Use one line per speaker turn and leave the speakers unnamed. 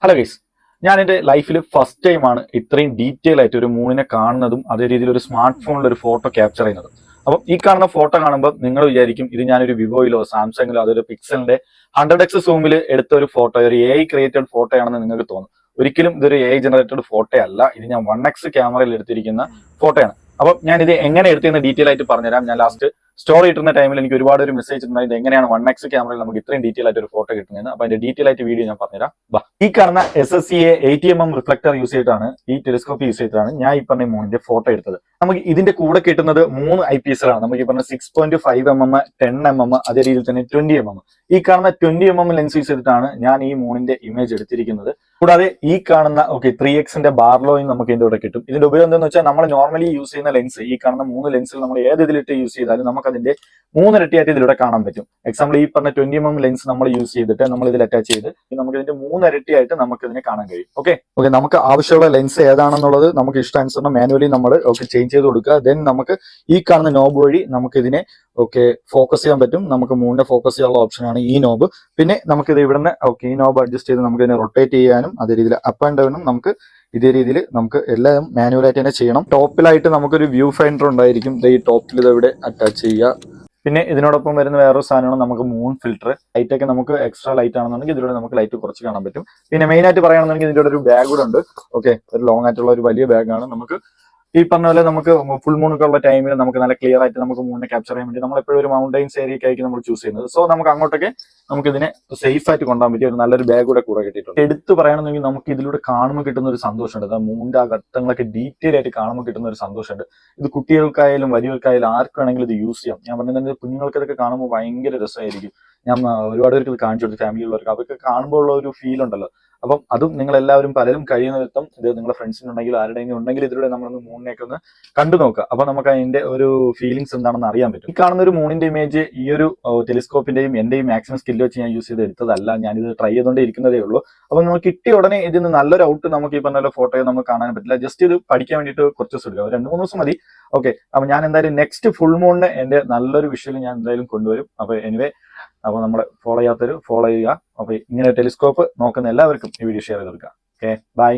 Hello guys, ഞാൻ എൻ്റെ ലൈഫിൽ ഫസ്റ്റ് ടൈമാണ് ഇത്രയും ഡീറ്റെയിൽ ആയിട്ട് ഒരു മൂണിനെ കാണുന്നതും അതേ രീതിയിൽ ഒരു സ്മാർട്ട് ഫോണിൽ ഒരു ഫോട്ടോ ക്യാപ്ചർ ചെയ്യുന്നതും. അപ്പം ഈ കാണുന്ന ഫോട്ടോ കാണുമ്പോൾ നിങ്ങൾ വിചാരിക്കും ഇത് ഞാനൊരു വിവോയിലോ സാംസങ്ങിലോ അതൊരു പിക്സലിന്റെ 100x സൂമിൽ എടുത്ത ഒരു ഫോട്ടോ, ഒരു AI ക്രിയേറ്റഡ് ഫോട്ടോ ആണെന്ന് നിങ്ങൾക്ക് തോന്നും. ഒരിക്കലും ഇതൊരു AI ജനറേറ്റഡ് ഫോട്ടോ അല്ല, ഇത് ഞാൻ 1x ക്യാമറയിൽ എടുത്തിരിക്കുന്ന ഫോട്ടോയാണ്. അപ്പം ഞാൻ ഇത് എങ്ങനെ എടുത്തതെന്ന് ഡീറ്റെയിൽ ആയിട്ട് പറഞ്ഞുതരാം. ഞാൻ ലാസ്റ്റ് സ്റ്റോറി ഇട്ടുന്ന ടൈമിൽ എനിക്ക് ഒരുപാട് ഒരു മെസ്സേജ് ഉണ്ടായത് എങ്ങനെയാണ് 1x ക്യാമറയിൽ നമുക്ക് ഇത്രയും ഡീറ്റെയിൽ ആയിട്ട് ഒരു ഫോട്ടോ കിട്ടുന്നത്. അപ്പൊ അതിന്റെ ഡീറ്റെയിൽ ആയിട്ട് വീഡിയോ ഞാൻ പറഞ്ഞുതരാം. ഈ കാണുന്ന SSCA 80mm റിഫ്ലക്ടർ യൂസ് ചെയ്തിട്ടാണ്, ഈ ടെലിസ്കോപ്പ് യൂസ് ചെയ്തിട്ടാണ് ഞാൻ ഈ പറഞ്ഞ മൂണിന്റെ ഫോട്ടോ എടുത്തത്. നമുക്ക് ഇതിന്റെ കൂടെ കിട്ടുന്നത് 3 IPSകളാണ്. നമുക്ക് ഈ പറഞ്ഞ 6.5mm, 10mm, അതേ രീതിയിൽ തന്നെ 20mm. ഈ കാണുന്ന 20mm ലെൻസ് യൂസ് ചെയ്തിട്ടാണ് ഞാൻ ഈ മൂണിന്റെ ഇമേജ് എടുത്തിരിക്കുന്നത്. കൂടാതെ ഈ കാണുന്ന 3x ബാർലോയും നമുക്ക് ഇതിന്റെ കൂടെ കിട്ടും. ഇതിന്റെ ഉപയോഗം എന്താണെന്ന് വെച്ചാൽ നമ്മൾ നോർമലി യൂസ് ചെയ്യുന്ന ലെൻസ്, ഈ കാണുന്ന 3 ലെൻസിൽ നമ്മൾ ഏത് ഇതിലിട്ട് യൂസ് ചെയ്താലും നമുക്ക് അതിന്റെ 3 ഇരട്ടിയായിട്ട് ഇതിലൂടെ കാണാൻ പറ്റും. എക്സാമ്പിൾ ഈ പറഞ്ഞ 20mm ലെൻസ് നമ്മൾ യൂസ് ചെയ്തിട്ട് നമ്മൾ ഇതിൽ അറ്റാച്ച് ചെയ്ത് നമുക്ക് ഇതിന്റെ 3 ഇരട്ടിയായിട്ട് നമുക്ക് ഇതിനെ കാണാൻ കഴിയും. ഓക്കെ, നമുക്ക് ആവശ്യമുള്ള ലെൻസ് ഏതാണെന്നുള്ളത് നമുക്ക് ഇഷ്ടാനുസരണം മാനുവലി നമ്മൾ ചേഞ്ച് ചെയ്ത് കൊടുക്കുക. ദെൻ നമുക്ക് ഈ കാണുന്ന നോബ് വഴി നമുക്ക് ഇതിനെ ഫോക്കസ് ചെയ്യാൻ പറ്റും. നമുക്ക് മൂണിനെ ഫോക്കസ് ചെയ്യാനുള്ള ഓപ്ഷനാണ് ഈ നോബ്. പിന്നെ നമുക്കിത് ഇവിടുന്ന് ഈ നോബ് അഡ്ജസ്റ്റ് ചെയ്ത് നമുക്ക് ഇതിനെ റൊട്ടേറ്റ് ചെയ്യാനും അതേ രീതിയിൽ അപ്പ് ആൻഡ് ഡൗണും നമുക്ക് ഇതേ രീതിയിൽ നമുക്ക് എല്ലാം മാനുവലായിട്ട് തന്നെ ചെയ്യണം. ടോപ്പിലായിട്ട് നമുക്കൊരു വ്യൂ ഫൈൻഡർ ഉണ്ടായിരിക്കും. ഈ ടോപ്പിൽ ഇത് ഇവിടെ അറ്റാച്ച് ചെയ്യുക. പിന്നെ ഇതിനോടൊപ്പം വരുന്ന വേറൊരു സാധനമാണ് നമുക്ക് മൂൺ ഫിൽറ്റർ. ലൈറ്റ് ഒക്കെ നമുക്ക് എക്സ്ട്രാ ലൈറ്റ് ആണെന്നുണ്ടെങ്കിൽ ഇതിലൂടെ നമുക്ക് ലൈറ്റ് കുറച്ച് കാണാൻ പറ്റും. പിന്നെ മെയിൻ ആയിട്ട് പറയുകയാണെന്നുണ്ടെങ്കിൽ ഇതിന്റെ ഒരു ബാഗ് കൂടെ ഉണ്ട്. ഒരു ലോങ് ആയിട്ടുള്ള ഒരു വലിയ ബാഗാണ്. നമുക്ക് ഈ പറഞ്ഞ പോലെ നമുക്ക് ഫുൾ മൂണൊക്കെ ഉള്ള ടൈമിൽ നമുക്ക് നല്ല ക്ലിയർ ആയിട്ട് നമുക്ക് മൂണിനെ ക്യാപ്ചർ ചെയ്യാൻ വേണ്ടി നമ്മൾ എപ്പോഴും ഒരു മൗണ്ടൈൻസ് ഏരിയക്കായിരിക്കും നമ്മൾ ചൂസ് ചെയ്യുന്നത്. സോ നമുക്ക് അങ്ങോട്ടൊക്കെ നമുക്ക് ഇതിനെ സേഫ് ആയിട്ട് കൊണ്ടുപോകാൻ പറ്റിയ ഒരു നല്ലൊരു ബാഗ് കൂടെ കിട്ടിയിട്ടുണ്ട്. എടുത്ത് പറയുകയാണെന്നുണ്ടെങ്കിൽ നമുക്ക് ഇതിലൂടെ കാണുമ്പോൾ കിട്ടുന്ന ഒരു സന്തോഷമുണ്ട്. മൂണിന്റെ ആ ഘട്ടങ്ങളൊക്കെ ഡീറ്റെയിൽ ആയിട്ട് കാണുമ്പോൾ കിട്ടുന്ന ഒരു സന്തോഷമുണ്ട്. ഇത് കുട്ടികൾക്കായാലും വലിയവർക്കായാലും ആർക്ക് വേണമെങ്കിലും ഇത് യൂസ് ചെയ്യാം. ഞാൻ പറഞ്ഞത് കുഞ്ഞുങ്ങൾക്ക് ഇതൊക്കെ കാണുമ്പോൾ ഭയങ്കര രസമായിരിക്കും. ഞാൻ ഒരുപാട് പേർക്ക് ഇത് കാണിച്ചു കൊടുത്തു, ഫാമിലി ഉള്ളവർക്ക്. അതൊക്കെ കാണുമ്പോൾ ഉള്ള ഒരു ഫീൽ ഉണ്ടല്ലോ. അപ്പം അതും നിങ്ങൾ എല്ലാവരും പലരും കഴിയുന്ന വിധം ഇത് നിങ്ങളുടെ ഫ്രണ്ട്സിനുണ്ടെങ്കിൽ ആരുടെയെങ്കിലും ഉണ്ടെങ്കിൽ ഇതിലൂടെ നമ്മളൊന്ന് മൂണിനെയൊക്കെ ഒന്ന് കണ്ടു നോക്കുക. അപ്പൊ നമുക്ക് അതിന്റെ ഒരു ഫീലിംഗ്സ് എന്താണെന്ന് അറിയാൻ പറ്റും. ഈ കാണുന്ന ഒരു മൂണിന്റെ ഇമേജ് ഈ ഒരു ടെലിസ്കോപ്പിന്റെയും എന്റെയും മാക്സിമം സ്കില്ല് വെച്ച് ഞാൻ യൂസ് ചെയ്ത് എടുത്തതല്ല. ഞാനിത് ട്രൈ ചെയ്തുകൊണ്ടേ ഇരിക്കുന്നതേ ഉള്ളൂ. അപ്പൊ നമുക്ക് കിട്ടിയ ഉടനെ ഇതിന് നല്ലൊരു ഔട്ട് നമുക്ക് ഈ പറഞ്ഞ ഫോട്ടോയെ നമുക്ക് കാണാൻ പറ്റില്ല. ജസ്റ്റ് ഇത് പഠിക്കാൻ വേണ്ടിയിട്ട് കുറച്ച് ദിവസം എടുക്കുക, 2-3 ദിവസം മതി. അപ്പൊ ഞാൻ എന്തായാലും നെക്സ്റ്റ് ഫുൾ മൂണിന് എന്റെ നല്ലൊരു വിഷ്വൽ ഞാൻ എന്തായാലും കൊണ്ടുവരും. അപ്പൊ എനിവേ, അപ്പൊ നമ്മളെ ഫോളോ ചെയ്യാത്തവർ ഫോളോ ചെയ്യുക. അപ്പൊ ഇങ്ങനെ ടെലിസ്കോപ്പ് നോക്കുന്ന എല്ലാവർക്കും ഈ വീഡിയോ ഷെയർ ചെയ്ത് കൊടുക്കുക. Okay, by.